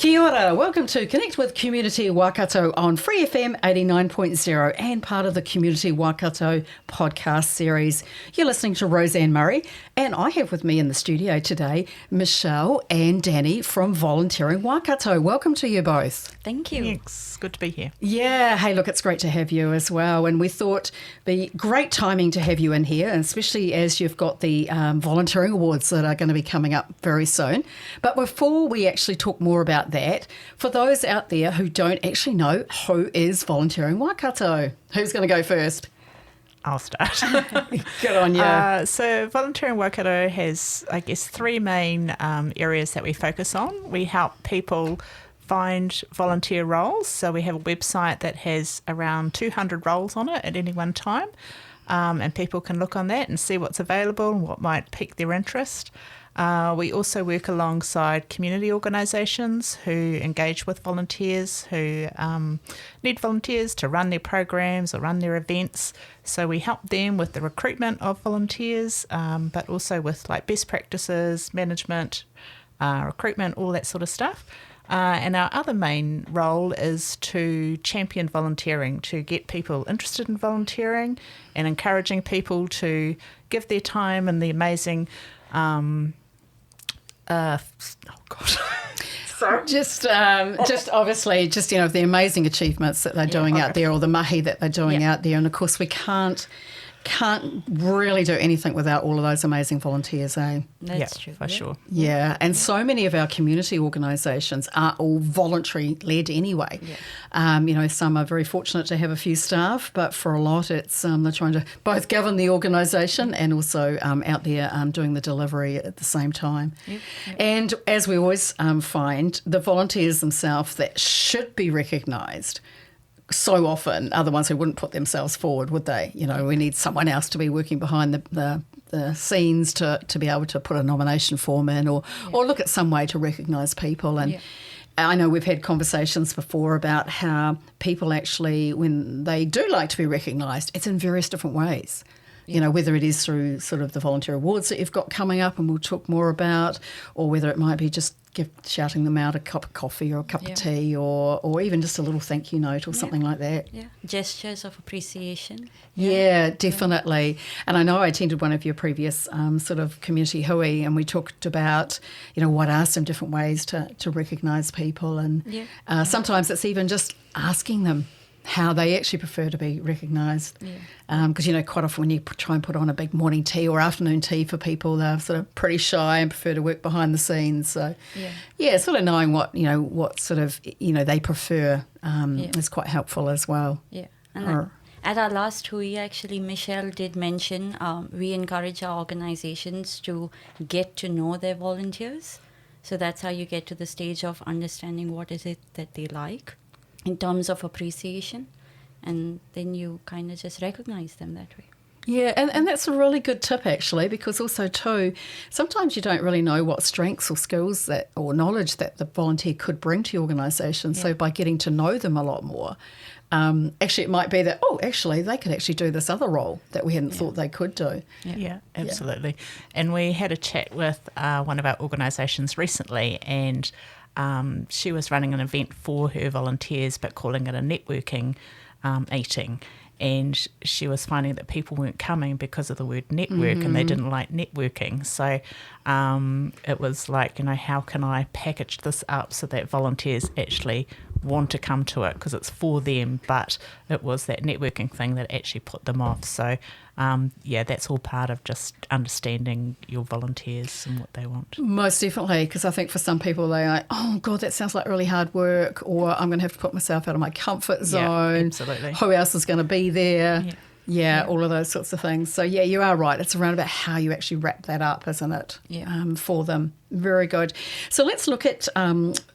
Kia ora, welcome to Connect with Community Waikato on Free FM 89.0 and part of the Community Waikato podcast series. You're listening to Roseanne Murray, and I have with me in the studio today Michelle and Danny from Volunteering Waikato. Welcome to you both. Thank you. Thanks. Good to be here. Yeah, hey, look, it's great to have you as well. And we thought it'd be great timing to have you in here, and especially as you've got the volunteering awards that are going to be coming up very soon. But before we actually talk more about that, for those out there who don't actually know, who is Volunteering Waikato? Who's going to go first? I'll start. Good on you. So Volunteering Waikato has, I guess, three main areas that we focus on. We help people find volunteer roles. So we have a website that has around 200 roles on it at any one time. And people can look on that and see what's available and what might pique their interest. We also work alongside community organisations who engage with volunteers who need volunteers to run their programs or run their events. So we help them with the recruitment of volunteers, but also with like best practices, management, recruitment, all that sort of stuff. And our other main role is to champion volunteering, to get people interested in volunteering and encouraging people to give their time and the amazing Just obviously, the amazing achievements that they're doing out there, or the mahi that they're doing out there. And of course, we can't really do anything without all of those amazing volunteers, eh? That's true. For sure. Yeah, and so many of our community organisations are all voluntary-led anyway. Yeah. Some are very fortunate to have a few staff, but for a lot it's they're trying to both govern the organisation and also out there doing the delivery at the same time. Yep. And as we always find, the volunteers themselves that should be recognised so often are the ones who wouldn't put themselves forward, would they? We need someone else to be working behind the scenes to be able to put a nomination form in or look at some way to recognise people. And I know we've had conversations before about how people actually, when they do like to be recognised, it's in various different ways. Whether it is through sort of the volunteer awards that you've got coming up and we'll talk more about, or whether it might be just shouting them out a cup of coffee or a cup of tea or even just a little thank you note or something like that. Yeah, gestures of appreciation. Yeah, definitely. And I know I attended one of your previous sort of community hui and we talked about, what are some different ways to recognise people and sometimes it's even just asking them how they actually prefer to be recognised. Because, quite often when you try and put on a big morning tea or afternoon tea for people, they're sort of pretty shy and prefer to work behind the scenes. So, sort of knowing what sort of, they prefer is quite helpful as well. Yeah. And at our last Tuia, actually, Michelle did mention we encourage our organisations to get to know their volunteers. So that's how you get to the stage of understanding what is it that they like in terms of appreciation, and then you kind of just recognise them that way. Yeah, and that's a really good tip actually, because also too, sometimes you don't really know what strengths or skills or knowledge that the volunteer could bring to your organisation. So by getting to know them a lot more, actually it might be that, they could actually do this other role that we hadn't thought they could do. Yeah, absolutely. And we had a chat with one of our organisations recently, and she was running an event for her volunteers but calling it a networking meeting, and she was finding that people weren't coming because of the word network and they didn't like networking. So it was like, how can I package this up so that volunteers actually want to come to it because it's for them, but it was that networking thing that actually put them off. So that's all part of just understanding your volunteers and what they want. Most definitely, because I think for some people they're like, oh God, that sounds like really hard work, or I'm going to have to put myself out of my comfort zone. Yeah, absolutely. Who else is going to be there? Yeah, all of those sorts of things. So, you are right. It's around about how you actually wrap that up, isn't it, for them. Very good. So let's look at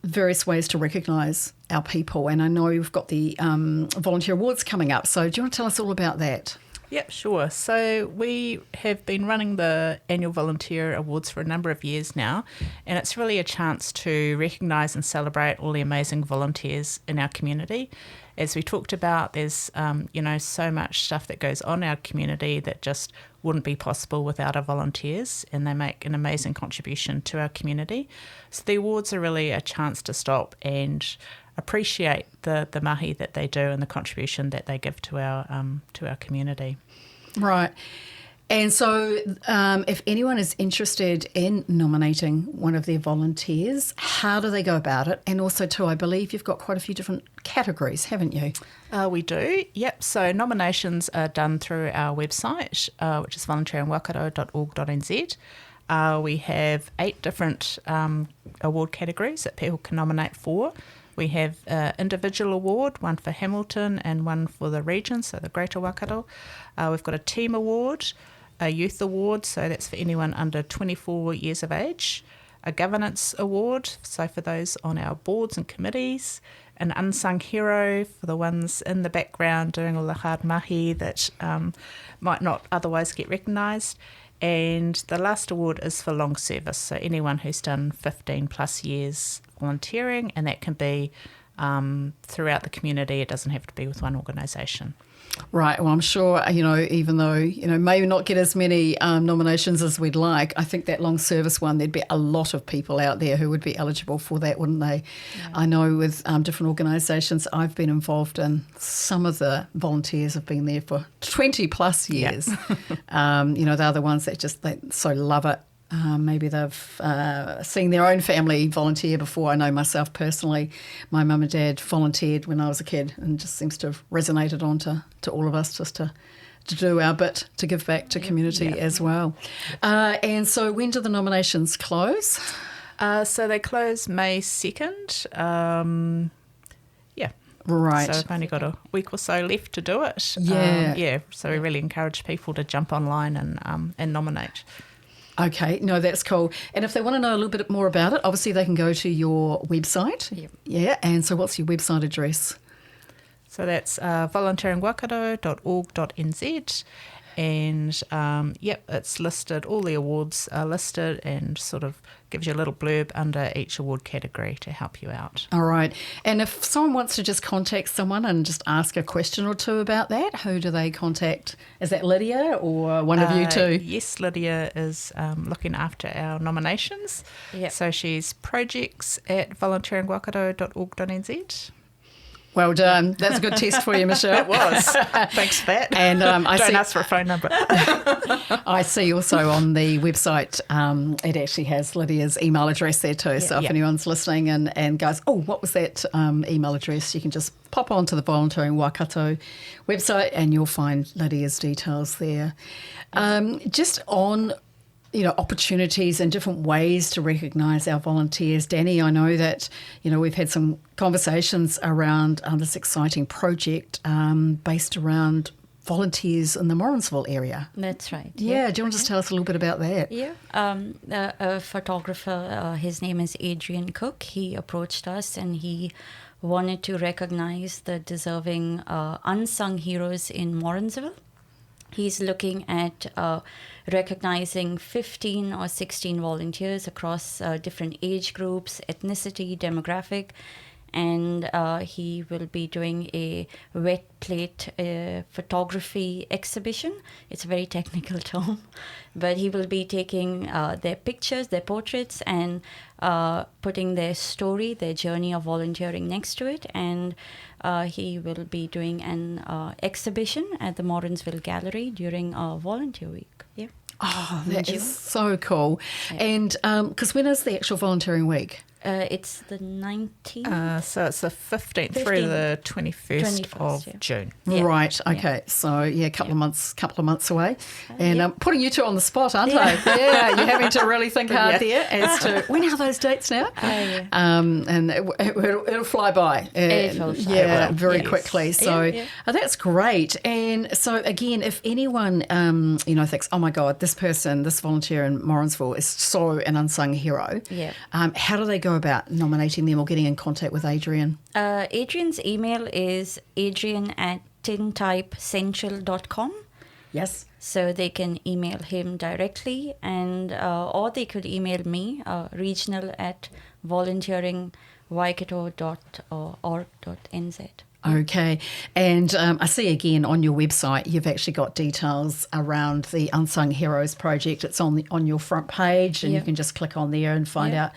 various ways to recognise our people. And I know we've got the volunteer awards coming up. So do you want to tell us all about that? Yep, sure. So we have been running the annual volunteer awards for a number of years now, and it's really a chance to recognise and celebrate all the amazing volunteers in our community. As we talked about, there's so much stuff that goes on in our community that just wouldn't be possible without our volunteers, and they make an amazing contribution to our community. So the awards are really a chance to stop and appreciate the mahi that they do and the contribution that they give to our community. Right. And so if anyone is interested in nominating one of their volunteers, how do they go about it? And also, too, I believe you've got quite a few different categories, haven't you? We do, yep. So nominations are done through our website, which is volunteeringwaikato.org.nz. We have 8 different award categories that people can nominate for. We have an individual award, one for Hamilton and one for the region, so the Greater Waikato. We've got a team award, a youth award, so that's for anyone under 24 years of age, a governance award, so for those on our boards and committees, an unsung hero for the ones in the background doing all the hard mahi that might not otherwise get recognised, and the last award is for long service, so anyone who's done 15 plus years volunteering, and that can be throughout the community. It doesn't have to be with one organisation. Right. Well, I'm sure, even though, maybe not get as many nominations as we'd like, I think that long service one, there'd be a lot of people out there who would be eligible for that, wouldn't they? Yeah. I know with different organisations I've been involved in, some of the volunteers have been there for 20 plus years. Yeah. They're the ones that they so love it. Maybe they've seen their own family volunteer before. I know myself personally, my mum and dad volunteered when I was a kid, and it just seems to have resonated on to all of us just to do our bit to give back to community as well. And so when do the nominations close? So they close May 2nd. Right. So we've only got a week or so left to do it. Yeah. So we really encourage people to jump online and nominate. Okay, no, that's cool. And if they want to know a little bit more about it, obviously they can go to your website. Yep. Yeah, and so what's your website address? So that's volunteeringwaikato.org.nz, and it's listed, all the awards are listed, and sort of gives you a little blurb under each award category to help you out. All right. And if someone wants to just contact someone and just ask a question or two about that, who do they contact? Is that Lydia or one of you two? Yes, Lydia is looking after our nominations. Yep. So she's projects@volunteeringwaikato.org.nz. Well done. That's a good test for you, Michelle. It was. Thanks for that. And Don't ask for a phone number. I see also on the website it actually has Lydia's email address there too. So if anyone's listening and goes, oh, what was that email address, you can just pop onto the Volunteering Waikato website and you'll find Lydia's details there. Just on opportunities and different ways to recognise our volunteers. Danny, I know that, we've had some conversations around this exciting project based around volunteers in the Morrinsville area. That's right. Yeah, do you want to just tell us a little bit about that? Yeah. A photographer, his name is Adrian Cook. He approached us and he wanted to recognise the deserving unsung heroes in Morrinsville. He's looking at recognising 15 or 16 volunteers across different age groups, ethnicity, demographic, and he will be doing a wet plate photography exhibition. It's a very technical term, but he will be taking their pictures, their portraits, and putting their story, their journey of volunteering next to it, and he will be doing an exhibition at the Morrinsville Gallery during Volunteer Week. Yeah. Oh, that is so cool. Yeah. And because when is the actual volunteering week? It's the 19th. So it's the 15th through the 21st of June. Yeah. Right. Okay. So a couple of months away, and I'm putting you two on the spot, aren't I? Yeah. You're having to really think hard there as to when are those dates now. And it'll fly by. It'll fly very quickly. So that's great. And so again, if anyone thinks, oh my God, this volunteer in Morrinsville is so an unsung hero. Yeah. How do they go about nominating them or getting in contact with Adrian? Adrian's email is adrian@tintypecentral.com, Yes. So they can email him directly, and or they could email me, regional@volunteeringwaikato.org.nz. Okay. And I see again on your website, you've actually got details around the Unsung Heroes project. It's on your front page, and you can just click on there and find out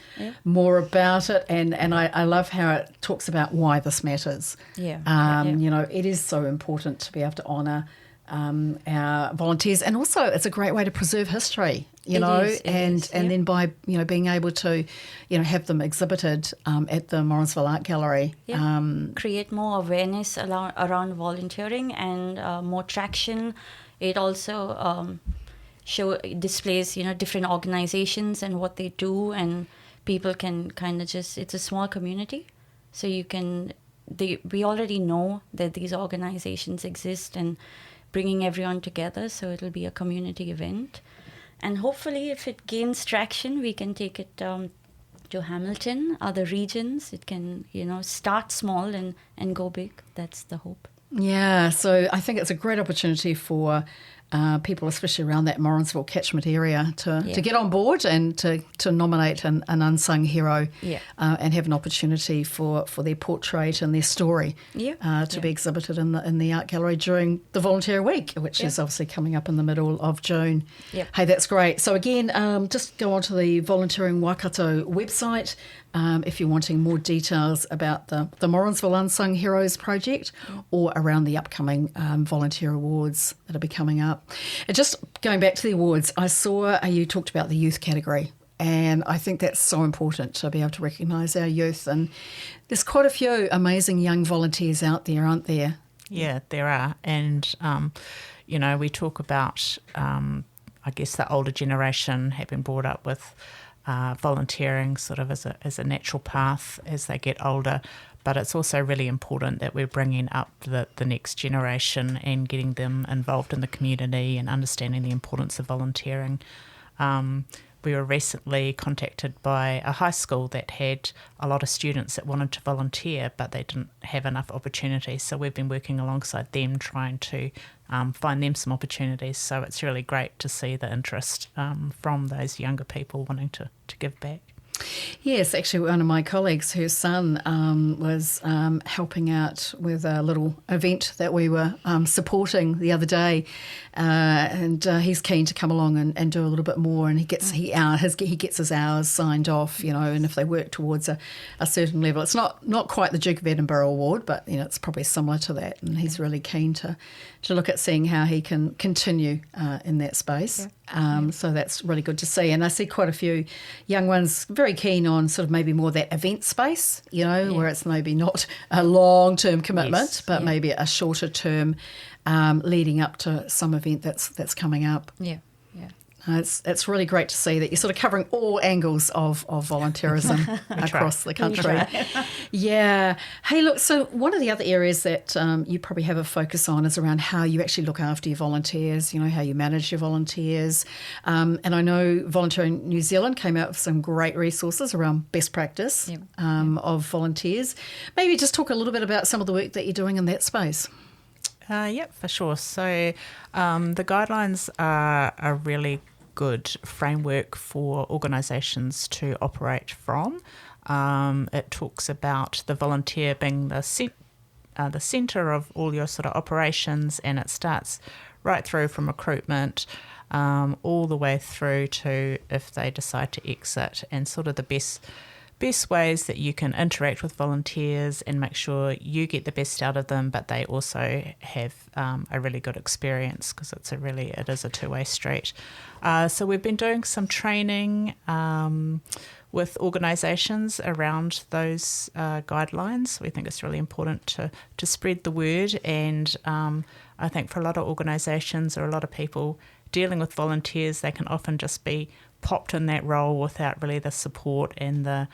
more about it. And I love how it talks about why this matters. You know, it is so important to be able to honour our volunteers, and also it's a great way to preserve history, and then by being able to have them exhibited at the Morrinsville Art Gallery, create more awareness around volunteering and more traction. It also displays different organizations and what they do, and people can kind of it's a small community, so we already know that these organizations exist, and bringing everyone together, so it'll be a community event. And hopefully, if it gains traction, we can take it to Hamilton, other regions. It can, start small and go big. That's the hope. Yeah, so I think it's a great opportunity for people, especially around that Morrinsville catchment area, to get on board and to nominate an unsung hero and have an opportunity for their portrait and their story to be exhibited in the art gallery during the Volunteer Week, which is obviously coming up in the middle of June. Hey, that's great. So again, just go onto the Volunteering Waikato website if you're wanting more details about the Morrinsville Unsung Heroes project or around the upcoming volunteer awards that'll be coming up. And just going back to the awards, I saw you talked about the youth category, and I think that's so important to be able to recognise our youth. And there's quite a few amazing young volunteers out there, aren't there? Yeah, there are. And, we talk about, I guess, the older generation have been brought up with volunteering sort of as a natural path as they get older, but it's also really important that we're bringing up the next generation and getting them involved in the community and understanding the importance of volunteering. We were recently contacted by a high school that had a lot of students that wanted to volunteer, but they didn't have enough opportunities. So we've been working alongside them, trying to find them some opportunities. So it's really great to see the interest from those younger people wanting to give back. Yes, actually one of my colleagues, her son was helping out with a little event that we were supporting the other day, and he's keen to come along and do a little bit more, and he gets his hours signed off, and if they work towards a certain level, it's not quite the Duke of Edinburgh Award, but it's probably similar to that, and he's really keen to look at seeing how he can continue in that space. So that's really good to see, and I see quite a few young ones very keen on sort of maybe more that event space, where it's maybe not a long-term commitment, but maybe a shorter term leading up to some event that's coming up. It's really great to see that you're sort of covering all angles of volunteerism across the country. Yeah. Hey, look, so one of the other areas that you probably have a focus on is around how you actually look after your volunteers, how you manage your volunteers. And I know Volunteering New Zealand came out with some great resources around best practice of volunteers. Maybe just talk a little bit about some of the work that you're doing in that space. For sure. So the guidelines are a really good framework for organisations to operate from. It talks about the volunteer being the centre of all your sort of operations, and it starts right through from recruitment all the way through to if they decide to exit, and sort of the best ways that you can interact with volunteers and make sure you get the best out of them, but they also have a really good experience, because it is a two-way street. So we've been doing some training with organisations around those guidelines. We think it's really important to spread the word, and I think for a lot of organisations or a lot of people dealing with volunteers, they can often just be popped in that role without really the support and the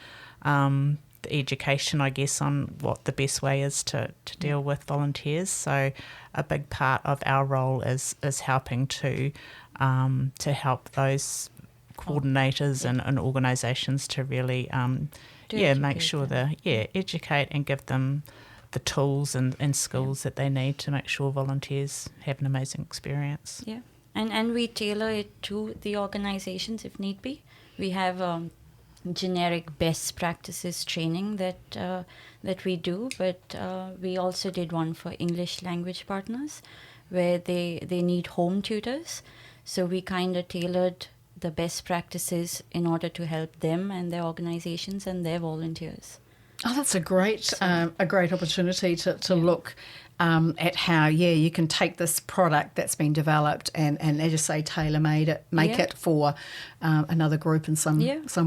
education, I guess, on what the best way is to deal with volunteers. So a big part of our role is helping to help those coordinators and organisations to really make sure educate and give them the tools and skills that they need to make sure volunteers have an amazing experience. Yeah, and we tailor it to the organizations if need be. We have generic best practices training that we do, but we also did one for English language partners where they need home tutors. So we kind of tailored the best practices in order to help them and their organizations and their volunteers. Oh, that's a great opportunity to look at how, you can take this product that's been developed and as you say, tailor-made it, make it for another group in some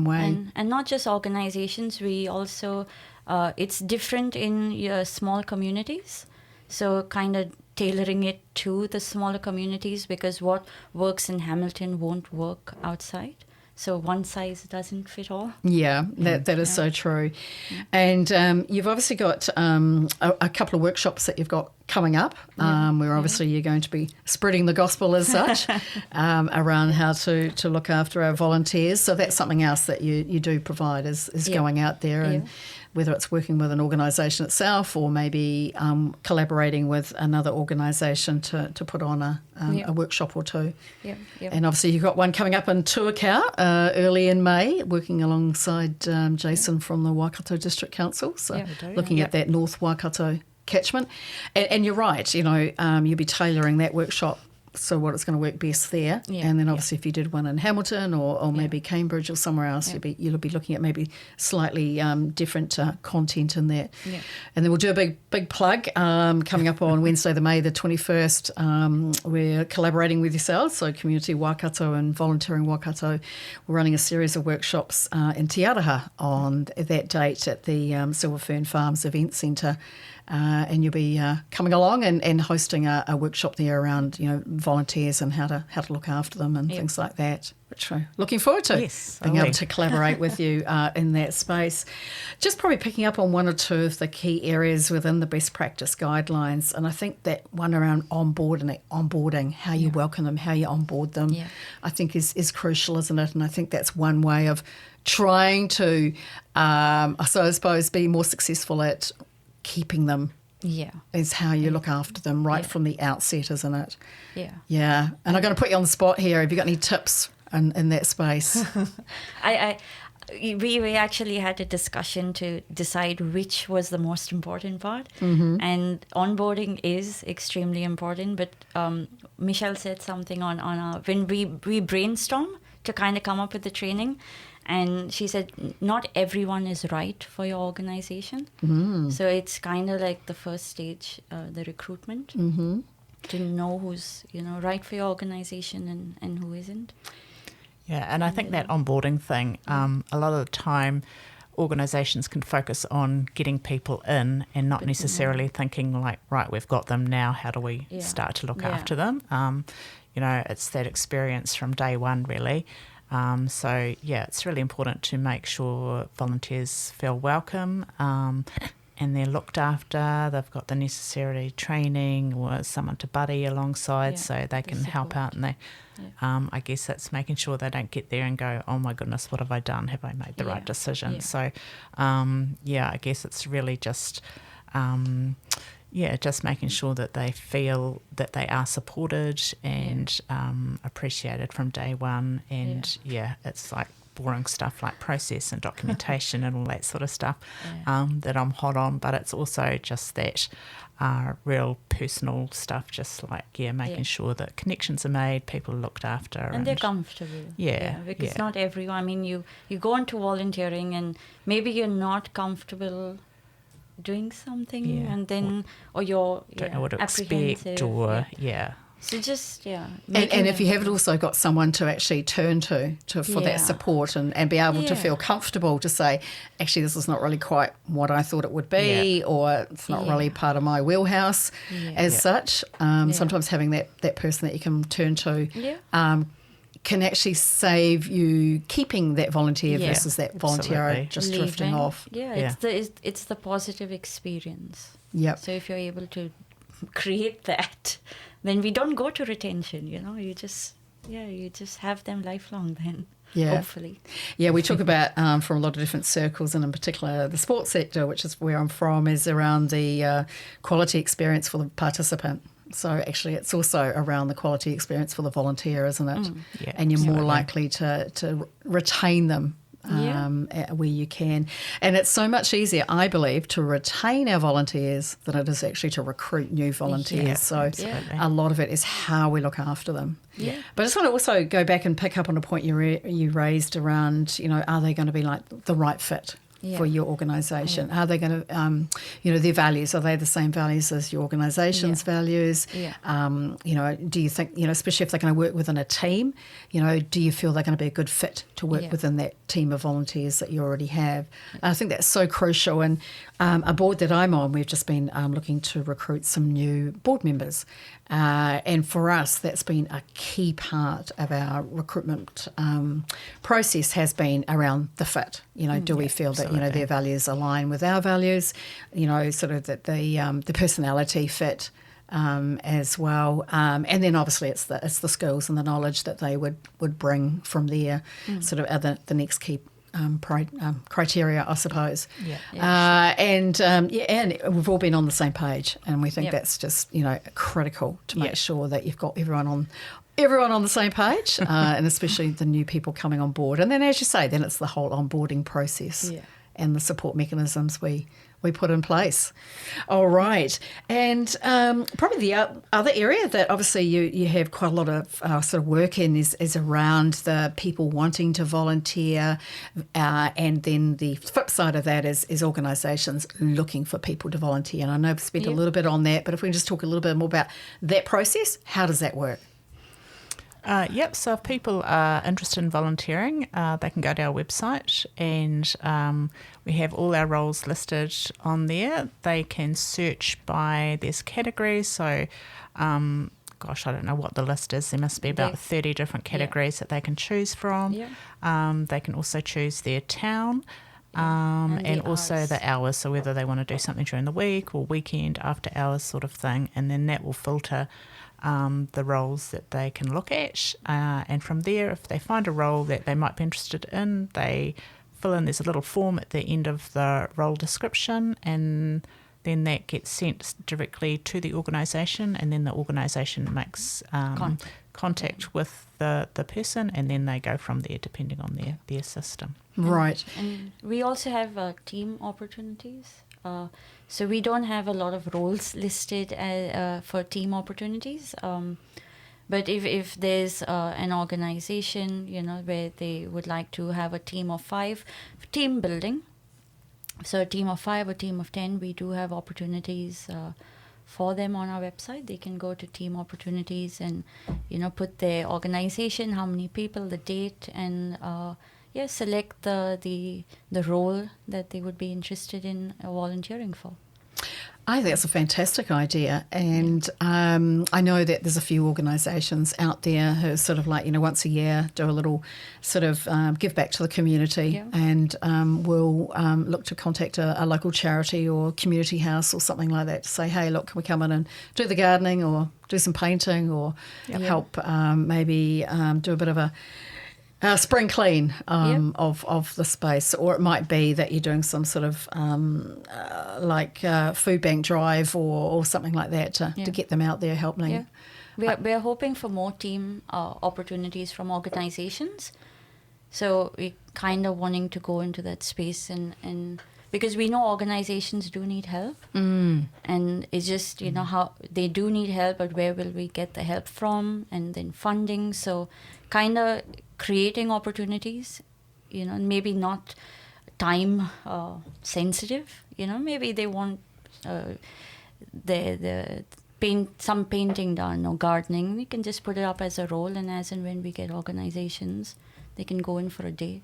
way. And not just organizations, we also, it's different in your small communities. So kind of tailoring it to the smaller communities, because what works in Hamilton won't work outside. So one size doesn't fit all. Yeah, that is so true. Yeah. And you've obviously got a couple of workshops that you've got coming up, where obviously you're going to be spreading the gospel as such around how to look after our volunteers. So that's something else that you do provide is going out there and whether it's working with an organisation itself or maybe collaborating with another organisation to put on a workshop or two. Yeah. And obviously you've got one coming up in Tuia early in May, working alongside Jason from the Waikato District Council. So looking at that North Waikato catchment. And you're right, you'll be tailoring that workshop so what it's going to work best there. Yeah. And then obviously if you did one in Hamilton or maybe Cambridge or somewhere else, you'll be looking at maybe slightly different content in that. Yeah. And then we'll do a big plug coming up on Wednesday, May the 21st. We're collaborating with yourselves, so Community Waikato and Volunteering Waikato. We're running a series of workshops in Te Araha on that date at the Silver Fern Farms Event Centre. And you'll be coming along and hosting a workshop there around volunteers and how to look after them and things like that, which we're looking forward to being able to collaborate with you in that space. Just probably picking up on one or two of the key areas within the best practice guidelines, and I think that one around onboarding, how you welcome them, how you onboard them, I think is crucial, isn't it? And I think that's one way of trying to, I suppose, be more successful at keeping them is how you look after them right from the outset, isn't it? Yeah. And I'm going to put you on the spot here. Have you got any tips in that space? We actually had a discussion to decide which was the most important part. And onboarding is extremely important, but Michelle said something on our, when we brainstorm to kind of come up with the training. And she said, not everyone is right for your organization. So it's kind of like the first stage, the recruitment, to know who's, right for your organization and who isn't. Yeah, and I think that onboarding thing, a lot of the time, organisations can focus on getting people in and not necessarily thinking like, right, we've got them now, how do we start to look after them? It's that experience from day one, really. So, it's really important to make sure volunteers feel welcome and they're looked after. They've got the necessary training or someone to buddy alongside so they can help out. And I guess that's making sure they don't get there and go, oh, my goodness, what have I done? Have I made the right decision? So, I guess it's really just... just making sure that they feel that they are supported and appreciated from day one. And, it's like boring stuff like process and documentation and all that sort of stuff that I'm hot on. But it's also just that real personal stuff, just like, making sure that connections are made, people are looked after. And they're comfortable. Because not everyone, I mean, you go into volunteering and maybe you're not comfortable doing something and then or you're don't know what to expect or so just and if you haven't also got someone to actually turn to for that support and be able to feel comfortable to say, actually this is not really quite what I thought it would be or it's not really part of my wheelhouse as such. Sometimes having that person that you can turn to can actually save you keeping that volunteer versus that volunteer just drifting off. It's the positive experience. So if you're able to create that, then we don't go to retention, you just have them lifelong then. Yeah. hopefully. Yeah, we talk about from a lot of different circles, and in particular the sports sector, which is where I'm from, is around the quality experience for the participant. So actually it's also around the quality experience for the volunteer, isn't it? Yeah, and you're more absolutely. likely to retain them where you can. And it's so much easier, I believe, to retain our volunteers than it is actually to recruit new volunteers. Yeah, so absolutely. a lot of it is how we look after them. Yeah. But I just want to also go back and pick up on a point you raised around, are they going to be like the right fit for your organisation? Are they going to, their values, are they the same values as your organisation's values? Yeah. Do you think, especially if they're going to work within a team, do you feel they're going to be a good fit to work within that team of volunteers that you already have? I think that's so crucial. And a board that I'm on, we've just been looking to recruit some new board members. And for us, that's been a key part of our recruitment process, has been around the fit. Do we feel that, their values align with our values, sort of that the personality fit as well. And then obviously it's the skills and the knowledge that they would bring from there, sort of the next key criteria, I suppose. And we've all been on the same page, and we think that's just critical to make sure that you've got everyone on the same page, and especially the new people coming on board. And then, as you say, then it's the whole onboarding process and the support mechanisms we put in place. All right. And probably the other area that obviously you have quite a lot of sort of work in is around the people wanting to volunteer, and then the flip side of that is organisations looking for people to volunteer. And I know we've spent a little bit on that, but if we can just talk a little bit more about that process, how does that work? So if people are interested in volunteering, they can go to our website, and we have all our roles listed on there. They can search by these categories. So, I don't know what the list is. There must be about 30 different categories that they can choose from. They can also choose their town. And also the hours, so whether they want to do something during the week or weekend, after hours sort of thing, and then that will filter the roles that they can look at, and from there, if they find a role that they might be interested in, they fill in, there's a little form at the end of the role description, and then that gets sent directly to the organisation, and then the organisation makes contact with the person, and then they go from there depending on their system. Right. And we also have team opportunities. So we don't have a lot of roles listed for team opportunities. But if there's an organization, where they would like to have a team of 5, team building. So a team of 5, a team of 10, we do have opportunities for them on our website. They can go to team opportunities and, put their organization, how many people, the date, and select the role that they would be interested in volunteering for. I think that's a fantastic idea, and I know that there's a few organisations out there who sort of like, once a year do a little sort of give back to the community, and will look to contact a local charity or community house or something like that to say, hey, look, can we come in and do the gardening or do some painting or help maybe do a bit of a spring clean of the space, or it might be that you're doing some sort of food bank drive or something like that to get them out there helping. We're hoping for more team opportunities from organizations. So we're kind of wanting to go into that space and because we know organizations do need help, and it's just how they do need help, but where will we get the help from, and then funding. So kind of creating opportunities, maybe not time sensitive. Maybe they want the some painting done or gardening. We can just put it up as a role, and as and when we get organizations, they can go in for a day.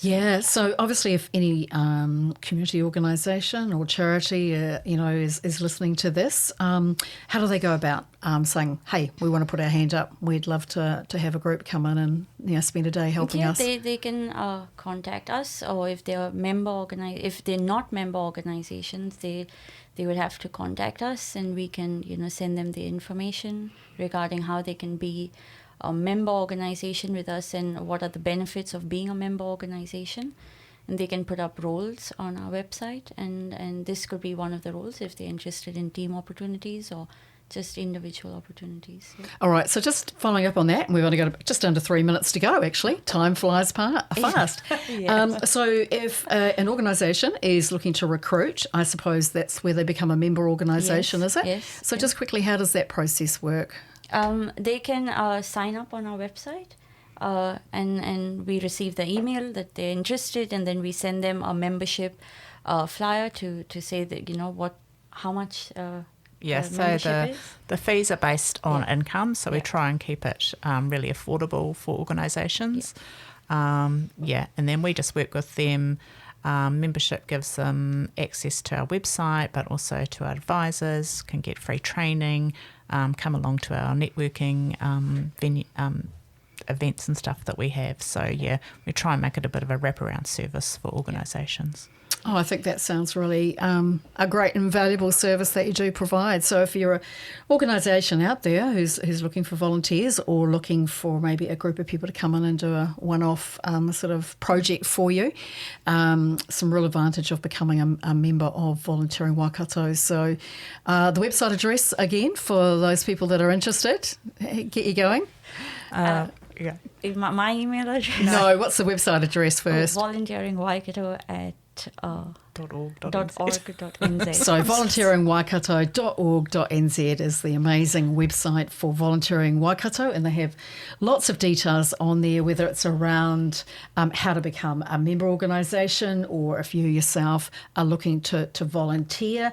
Yeah, so obviously if any community organisation or charity, is listening to this, how do they go about saying, hey, we want to put our hand up, we'd love to have a group come in and spend a day helping us? They can contact us, or if they're if they're not member organisations, they would have to contact us, and we can send them the information regarding how they can be a member organisation with us and what are the benefits of being a member organisation. And they can put up roles on our website, and this could be one of the roles if they're interested in team opportunities or just individual opportunities. Yeah. All right, so just following up on that, and we've only got just under 3 minutes to go, actually. Time flies fast. So if an organisation is looking to recruit, I suppose that's where they become a member organisation, is it? Yes. So just quickly, how does that process work? They can sign up on our website. And we receive the email that they're interested, and then we send them a membership flyer to say that, how much so the fees are based on income, so we try and keep it really affordable for organisations. And then we just work with them. Membership gives them access to our website, but also to our advisors, can get free training, come along to our networking venue, events and stuff that we have. So we try and make it a bit of a wraparound service for organisations. Oh, I think that sounds really a great and valuable service that you do provide. So if you're an organisation out there who's looking for volunteers or looking for maybe a group of people to come in and do a one-off sort of project for you, some real advantage of becoming a member of Volunteering Waikato. So the website address, again, for those people that are interested, get you going. My email address? No, what's the website address first? Volunteering Waikato at .org.nz. So volunteeringwaikato.org.nz is the amazing website for Volunteering Waikato, and they have lots of details on there, whether it's around how to become a member organisation, or if you yourself are looking to volunteer,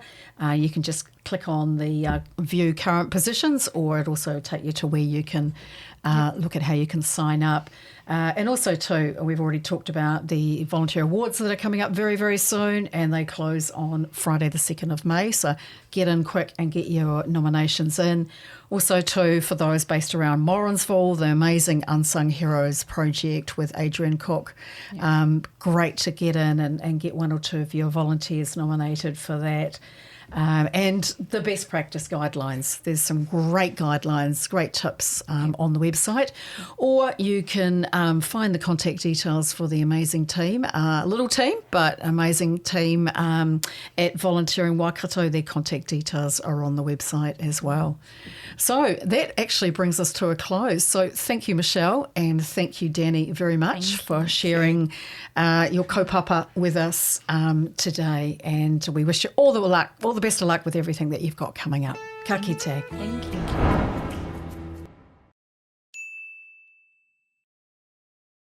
you can just click on the view current positions, or it also take you to where you can look at how you can sign up. And also, too, we've already talked about the volunteer awards that are coming up very, very soon, and they close on Friday the 2nd of May. So get in quick and get your nominations in. Also, too, for those based around Morrinsville, the amazing Unsung Heroes project with Adrian Cook. Great to get in and get one or two of your volunteers nominated for that. And the best practice guidelines. There's some great guidelines, great tips on the website. Or you can find the contact details for the amazing team, little team, but amazing team at Volunteering Waikato. Their contact details are on the website as well. So that actually brings us to a close. So thank you, Michelle, and thank you, Danny, very much for sharing your kaupapa with us today. And we wish you all the best of luck with everything that you've got coming up. Ka kite. Thank you.